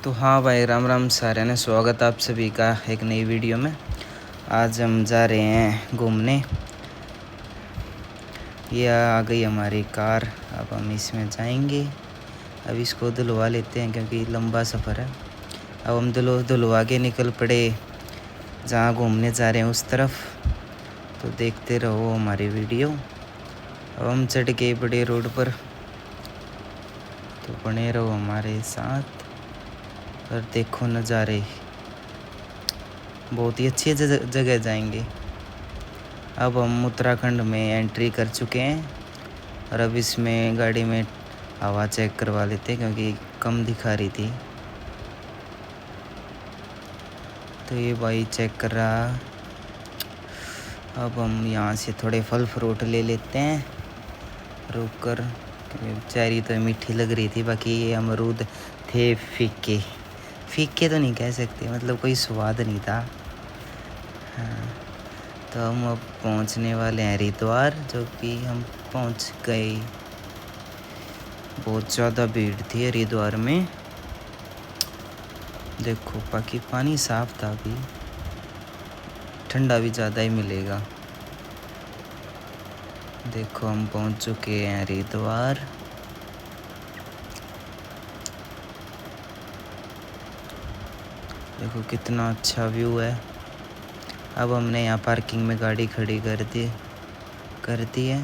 तो हाँ भाई, राम राम सारे ने स्वागत आप सभी का एक नई वीडियो में। आज हम जा रहे हैं घूमने। ये आ गई हमारी कार, अब हम इसमें जाएंगे। अब इसको धुलवा लेते हैं क्योंकि लंबा सफ़र है। अब हम धुलवा के निकल पड़े जहाँ घूमने जा रहे हैं उस तरफ। तो देखते रहो हमारी वीडियो। अब हम चढ़ के बड़े रोड पर, तो बने रहो हमारे साथ और देखो नज़ारे। बहुत ही अच्छी जगह जाएंगे। अब हम उत्तराखंड में एंट्री कर चुके हैं और अब इसमें गाड़ी में हवा चेक करवा लेते हैं क्योंकि कम दिखा रही थी। तो ये भाई चेक कर रहा। अब हम यहाँ से थोड़े फल फ्रूट ले लेते हैं रुक कर। चेरी तो मीठी लग रही थी, बाकी ये अमरूद थे फीके। फीके तो नहीं कह सकते, मतलब कोई स्वाद नहीं था। हाँ, तो हम अब पहुंचने वाले हैं हरिद्वार, जो कि हम पहुंच गए। बहुत ज़्यादा भीड़ थी हरिद्वार में। देखो बाकी पानी साफ था, अभी ठंडा भी ज़्यादा ही मिलेगा। देखो हम पहुंच चुके हैं हरिद्वार। देखो कितना अच्छा व्यू है। अब हमने यहाँ पार्किंग में गाड़ी खड़ी कर दी है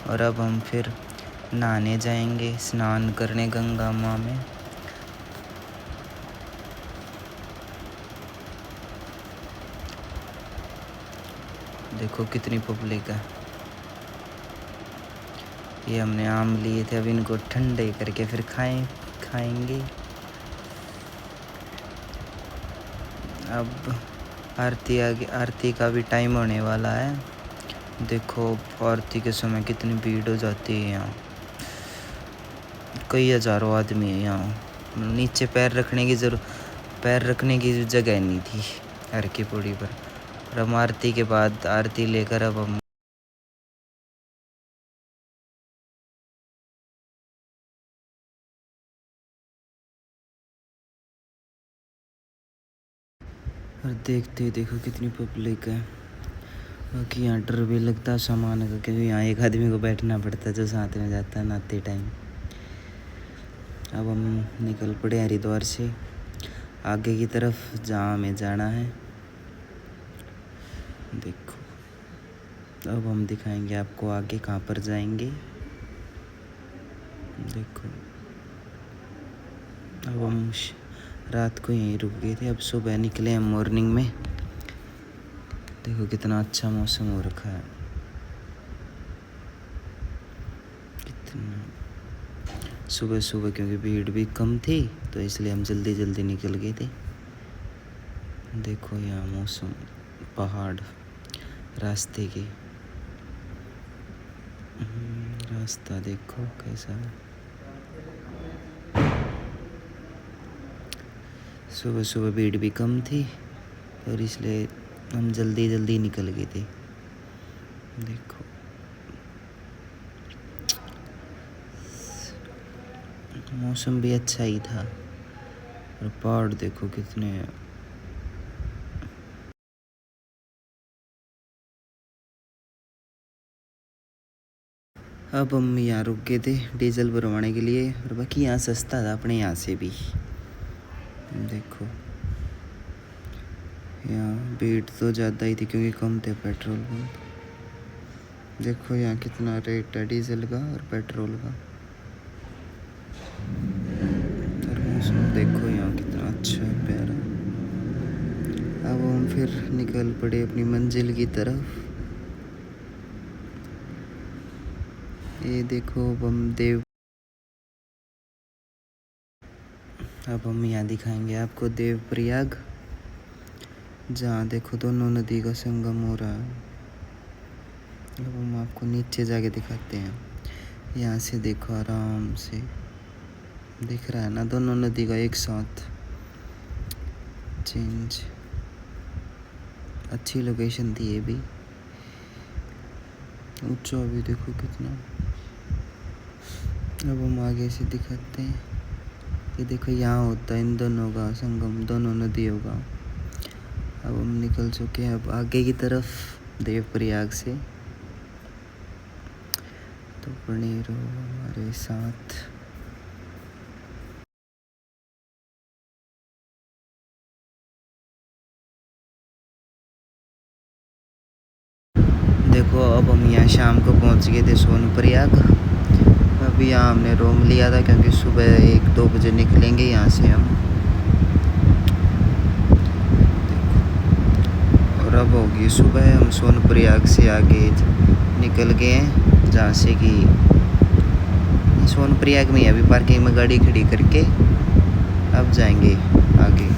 और अब हम फिर नहाने जाएंगे, स्नान करने गंगा माँ में। देखो कितनी पब्लिक है। ये हमने आम लिए थे, अब इनको ठंडे करके फिर खाएंगे। अब आरती का भी टाइम होने वाला है। देखो आरती के समय कितनी भीड़ हो जाती है यहाँ। कई हज़ारों आदमी है यहाँ। नीचे पैर रखने की जगह नहीं थी हर की पौड़ी पर। और हम आरती के बाद आरती लेकर अब हम और देखते देखो कितनी पब्लिक है। बाकी यहाँ डर भी लगता है सामान का, क्योंकि यहाँ एक आदमी को बैठना पड़ता है जो साथ में जाता है नहाते टाइम। अब हम निकल पड़े हरिद्वार से आगे की तरफ जहाँ हमें जाना है। देखो अब हम दिखाएंगे आपको आगे कहाँ पर जाएंगे। देखो अब हम रात को यहीं रुक गए थे, अब सुबह निकले हम मॉर्निंग में। देखो कितना अच्छा मौसम हो रखा है। कितना सुबह सुबह, क्योंकि भीड़ भी कम थी तो इसलिए हम जल्दी जल्दी निकल गए थे। देखो यहाँ मौसम, पहाड़, रास्ते के रास्ता देखो कैसा है। सुबह सुबह भीड़ भी कम थी और इसलिए हम जल्दी जल्दी निकल गए थे। देखो मौसम भी अच्छा ही था और पहाड़ देखो कितने हैं। अब हम यहाँ रुक गए थे डीजल भरवाने के लिए, और बाकी यहाँ सस्ता था अपने यहाँ से भी। देखो यहाँ भीड़ तो ज़्यादा ही थी क्योंकि कम थे पेट्रोल पंप। देखो यहाँ कितना रेट है डीजल का और पेट्रोल का। और मौसम देखो यहाँ कितना अच्छा है, प्यारा। अब हम फिर निकल पड़े अपनी मंजिल की तरफ। ये देखो अब हम यहाँ दिखाएंगे आपको देवप्रयाग, जहाँ देखो दोनों नदी का संगम हो रहा है। अब हम आपको नीचे जाके दिखाते हैं। यहाँ से देखो आराम से दिख रहा है ना दोनों नदी का एक साथ चेंज। अच्छी लोकेशन थी ये भी। ऊंचा भी देखो कितना। अब हम आगे से दिखाते हैं। ये देखो यहाँ होता है इन दोनों का संगम, दोनों नदियों का। अब हम निकल चुके हैं अब आगे की तरफ देवप्रयाग से, तो बने रहो हमारे साथ। देखो अब हम यहाँ शाम को पहुँच गए थे सोनप्रयाग। अभी यहाँ हमने रूम लिया था क्योंकि सुबह 1-2 बजे निकलेंगे यहाँ से हम। और अब होगी सुबह, हम सोनप्रयाग से आगे निकल गए हैं, जहाँ से कि सोनप्रयाग में अभी पार्किंग में गाड़ी खड़ी करके अब जाएंगे आगे।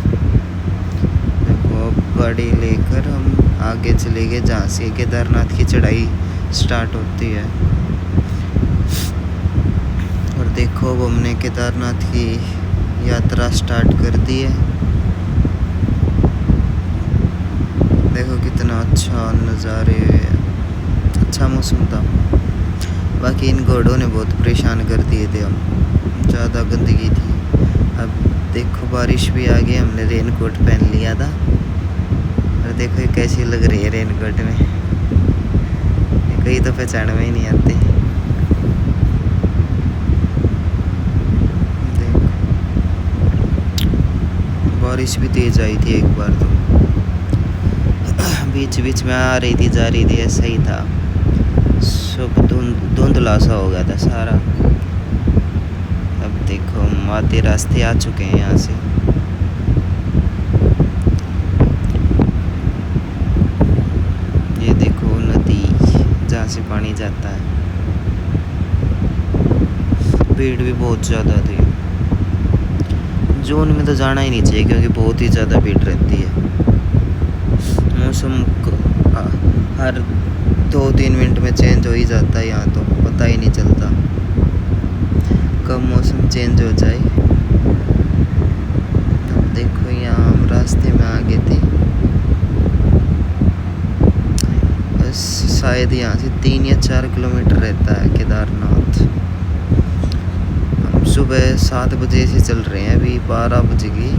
देखो अब गाड़ी लेकर हम आगे चले गए जहाँ से केदारनाथ की चढ़ाई स्टार्ट होती है। और देखो अब हमने केदारनाथ की यात्रा स्टार्ट कर दी है। देखो कितना अच्छा नज़ारे, अच्छा मौसम था। बाकी इन घोड़ों ने बहुत परेशान कर दिए थे, हम ज़्यादा गंदगी थी। अब देखो बारिश भी आ गई, हमने रेनकोट पहन लिया था। और देखो ये कैसी लग रही है रेनकोट में, कहीं तो पहचान में ही नहीं आते। देखो बारिश भी तेज आई थी एक बार तो, बीच बीच में आ रही थी जा रही थी, ऐसा ही था। सब धुंधला सा हो गया था सारा। अब देखो हम आधे रास्ते आ चुके हैं यहाँ से। ये देखो नदी जहाँ से पानी जाता है। भीड़ भी बहुत ज़्यादा थी। जून में तो जाना ही नहीं चाहिए क्योंकि बहुत ही ज़्यादा भीड़ रहती है। मौसम हर 2-3 मिनट में चेंज हो ही जाता है, यहाँ तो पता ही नहीं चलता कब मौसम चेंज हो जाए। अब देखो यहाँ हम रास्ते में आ गए थे। बस शायद यहाँ से 3 या 4 किलोमीटर रहता है केदारनाथ। हम सुबह 7 बजे से चल रहे हैं, अभी 12 बज गई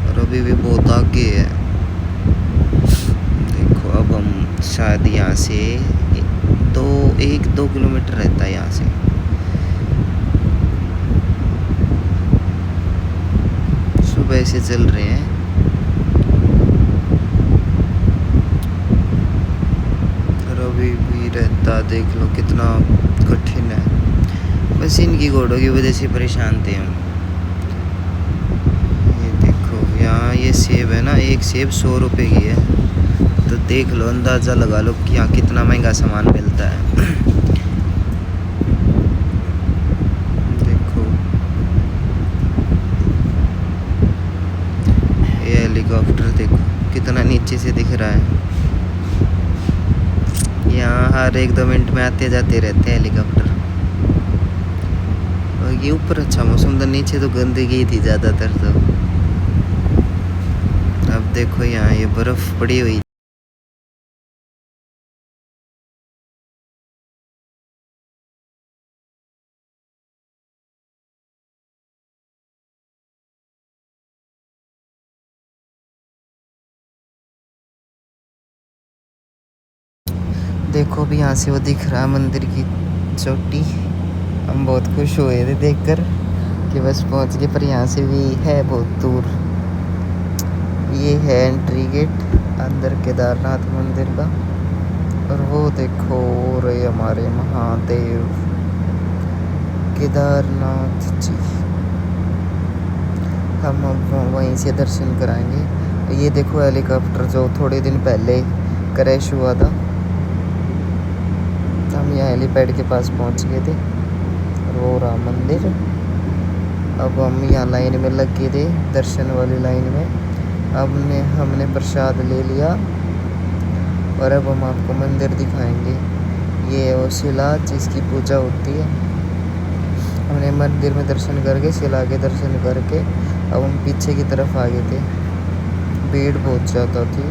और अभी भी बहुत आगे है। देखो अब हम शायद यहाँ से 1-2 किलोमीटर रहता है यहाँ से। सुबह से चल रहे हैं। और अभी भी रहता, देख लो कितना कठिन है। बस इनकी घोड़ों की वजह से परेशान थे हम। ये देखो यहाँ ये सेब है ना, एक सेब 100 रुपये की है, तो देख लो अंदाज़ा लगा लो कि यहाँ कितना महंगा सामान मिलता है। देखो ये हेलीकॉप्टर देखो कितना नीचे से दिख रहा है। यहाँ हर 1-2 मिनट में आते जाते रहते हैं हेलीकॉप्टर। और ये ऊपर अच्छा मौसम था, नीचे तो गंदगी थी ज़्यादातर तो। अब देखो यहाँ ये बर्फ़ पड़ी हुई। देखो भी यहाँ से वो दिख रहा है मंदिर की चोटी। हम बहुत खुश हुए थे देखकर कि बस पहुँच गए, पर यहाँ से भी है बहुत दूर। ये है एंट्री गेट अंदर केदारनाथ मंदिर का। और वो देखो रहे हमारे महादेव केदारनाथ जी। हम अब वहीं से दर्शन कराएंगे। ये देखो हेलीकॉप्टर जो थोड़े दिन पहले क्रैश हुआ था, हम यहाँ हेलीपैड के पास पहुँच गए थे। और वो रहा मंदिर। अब हम यहाँ लाइन में लग गए थे, दर्शन वाली लाइन में। अब हमने प्रसाद ले लिया और अब हम आपको मंदिर दिखाएंगे। ये है वो शिला जिसकी पूजा होती है। हमने मंदिर में दर्शन करके शिला के दर्शन करके अब हम पीछे की तरफ आ गए थे। भीड़ बहुत ज़्यादा थी।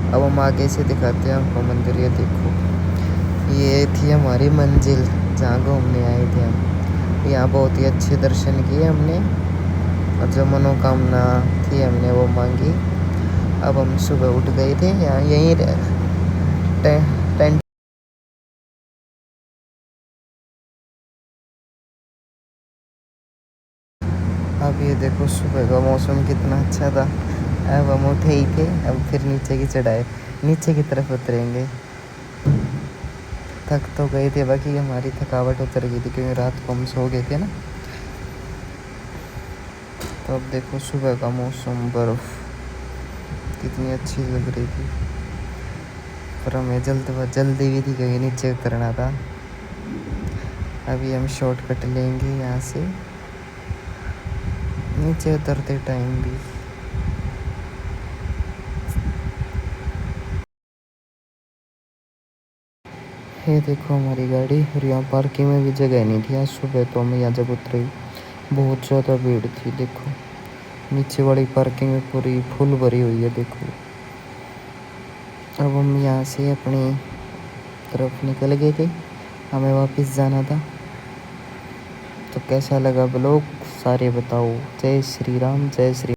अब हम आगे से दिखाते हैं आपको मंदिर। ये देखो ये थी हमारी मंजिल जहाँ घूमने आए थे हम। यहाँ बहुत ही अच्छे दर्शन किए हमने और जो मनोकामना थी हमने वो मांगी। अब हम सुबह उठ गए थे, यहाँ यहीं टेंट। अब ये देखो सुबह का मौसम कितना अच्छा था। अब हम उठे ही थे, अब फिर नीचे की चढ़ाई, नीचे की तरफ उतरेंगे। थक तो गए थे, बाकी हमारी थकावट उतर गई थी क्योंकि रात को हम सो गए थे ना। तो अब देखो सुबह का मौसम, बर्फ़ कितनी अच्छी लग रही थी। पर हमें जल्दी भी थी क्योंकि नीचे उतरना था। अभी हम शॉर्टकट लेंगे यहाँ से नीचे उतरते टाइम भी। ये देखो हमारी गाड़ी, और यहाँ पार्किंग में भी जगह नहीं थी। आज सुबह तो हम यहाँ जब उतरे बहुत ज़्यादा भीड़ थी। देखो नीचे वाली पार्किंग में पूरी फुल भरी हुई है। देखो अब हम यहाँ से अपनी तरफ निकल गए थे, हमें वापस जाना था। तो कैसा लगा ब्लॉग सारे बताओ। जय श्री राम, जय श्री।